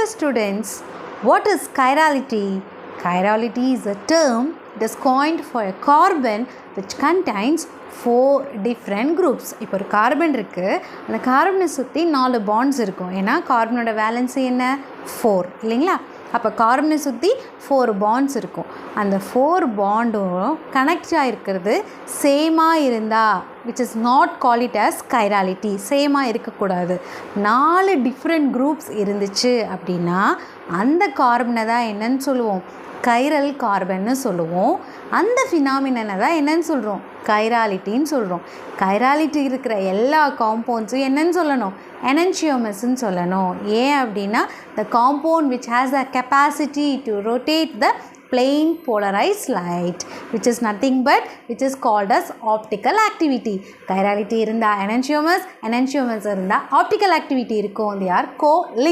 Hello students, what is chirality? Chirality is a term that is coined for a carbon which contains 4 different groups. இப்போ ஒரு carbon இருக்குது, அந்த கார்பனை சுற்றி 4 bonds இருக்கும். ஏன்னா கார்பனோட வேலன்சி என்ன? 4 இல்லைங்களா? அப்போ கார்பனை சுற்றி 4 பாண்ட்ஸ் இருக்கும். அந்த 4 பாண்டும் கனெக்ட் ஆகிருக்கிறது சேமாக இருந்தால் which is not call it as chirality. சேமாக இருக்கக்கூடாது. 4 டிஃப்ரெண்ட் குரூப்ஸ் இருந்துச்சு அப்படின்னா அந்த கார்பனை தான் என்னன்னு சொல்லுவோம்? கைரல் கார்பன்னு சொல்லுவோம். அந்த ஃபினாமினனை தான் என்னன்னு சொல்கிறோம்? கைராலிட்டின்னு சொல்கிறோம். கைராலிட்டி இருக்கிற எல்லா காம்பவுண்ட்ஸும் என்னன்னு சொல்லணும்? enantiomers-ன்னு சொல்லணும். ஏன் அப்படின்னா the compound which has the capacity to rotate the plane polarized light which is nothing but which is called as optical activity. Chirality இருந்தால் enantiomers இருந்தால் optical activity இருக்கும். They are co-linked.